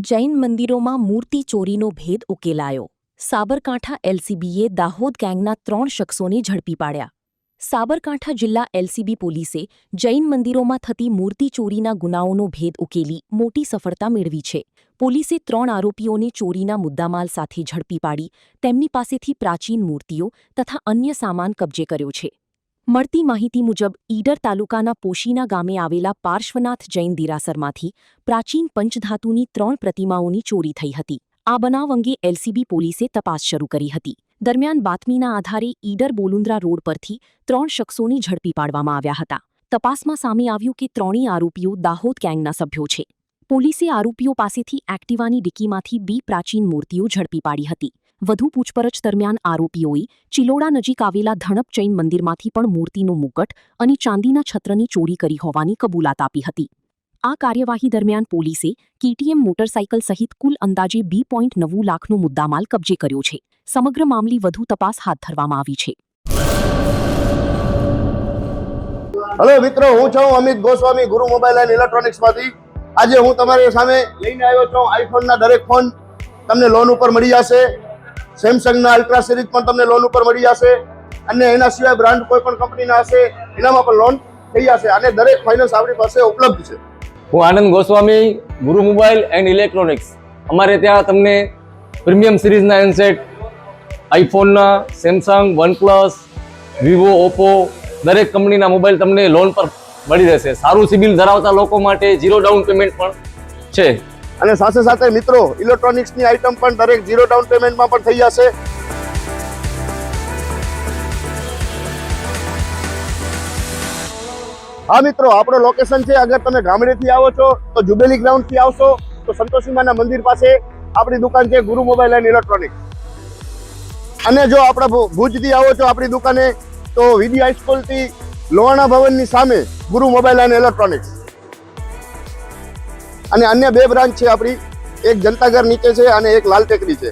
જૈન મંદિરોમાં મૂર્તિ ચોરીનો ભેદ ઉકેલાયો. સાબરકાંઠા એલસીબીએ દાહોદ ગેંગના 3 શખ્સોને ઝડપી પાડ્યા. સાબરકાંઠા જિલ્લા એલસીબી પોલીસે જૈન મંદિરોમાં થતી મૂર્તિ ચોરીના ગુનાઓનો ભેદ ઉકેલી મોટી સફળતા મેળવી છે. પોલીસે 3 આરોપીઓને ચોરીના મુદ્દામાલ સાથે ઝડપી પાડી તેમની પાસેથી પ્રાચીન મૂર્તિઓ તથા અન્ય સામાન કબજે કર્યો છે. મળતી માહિતી મુજબ ઈડર તાલુકાના પોશીના ગામે આવેલા પાર્શ્વનાથ જૈન દિરાસરમાંથી પ્રાચીન પંચધાતુની 3 પ્રતિમાઓની ચોરી થઈ હતી. આ બનાવ અંગે એલસીબી પોલીસે તપાસ શરૂ કરી હતી. દરમિયાન બાતમીના આધારે ઈડર બોલુન્દ્રા રોડ પરથી 3 શખ્સોને ઝડપી પાડવામાં આવ્યા હતા. તપાસમાં સામે આવ્યું કે ત્રણેય આરોપીઓ દાહોદ ગેંગના સભ્યો છે. પોલીસે આરોપીઓ પાસેથી એક્ટિવાની ડિક્કીમાંથી 2 પ્રાચીન મૂર્તિઓ ઝડપી પાડી હતી. વધુ પૂછપરછ દરમિયાન આરોપીઓએ ચિલોડા નજીક આવેલા ધણપ જૈન મંદિરમાંથી પણ મૂર્તિનો મુગટ અને ચાંદીના છત્રની ચોરી કરી હોવાની કબૂલાત આપી હતી. આ કાર્યવાહી દરમિયાન પોલીસે કેટીએમ મોટરસાઇકલ સહિત કુલ અંદાજે 2.9 લાખનો મુદ્દામાલ કબજે કર્યો છે. સમગ્ર મામલે વધુ તપાસ હાથ ધરવામાં આવી છે. હેલો મિત્રો, હું છું અમિત ગોસ્વામી, ગુરુ મોબાઈલ એન્ડ ઇલેક્ટ્રોનિક્સમાંથી. આજે હું તમારી સામે લઈને આવ્યો છું આઈફોનના દરેક ફોન તમને લોન ઉપર મળી જશે. સેમસંગના અલ્ટ્રા સિરીઝ પણ તમને લોન ઉપર મળી જશે અને એના સિવાય બ્રાન્ડ કોઈ પણ કંપનીના હશે એનામાં પણ લોન થઈ જશે અને દરેક ફાઇનાન્સ આપણી પાસે ઉપલબ્ધ છે. હું આનંદ ગોસ્વામી, ગુરુ મોબાઈલ એન્ડ ઇલેક્ટ્રોનિક્સ. અમારે ત્યાં તમને પ્રીમિયમ સિરીઝના હેન્ડસેટ, આઈફોનના, સેમસંગ, વનપ્લસ, વિવો, ઓપ્પો દરેક કંપનીના મોબાઈલ તમને લોન પર મળી રહેશે. સારું સિબિલ ધરાવતા લોકો માટે 0 ડાઉન પેમેન્ટ પણ છે. અને સાથે સાથે મિત્રો ઇલેક્ટ્રોનિક્સની આઇટમ પણ દરેક 0 ડાઉન પેમેન્ટમાં પણ થઈ જશે. હા મિત્રો, આપણો લોકેશન છે, અગર તમે ગામડેથી આવો છો તો જુબેલી ગ્રાઉન્ડથી આવશો તો સંતોષીમાના મંદિર પાસે આપણી દુકાન છે ગુરુ મોબાઈલ એન્ડ ઇલેક્ટ્રોનિક્સ. અને જો આપણા ભુજથી આવો છો આપણી દુકાને તો વીડી હાઈસ્કૂલથી લોહાણા ભવનની સામે ગુરુ મોબાઈલ એન્ડ ઇલેક્ટ્રોનિક્સ. અને અન્ય 2 બ્રાન્ચ છે આપણી, એક જનતાગર નીચે છે અને એક લાલ ટેકરી છે.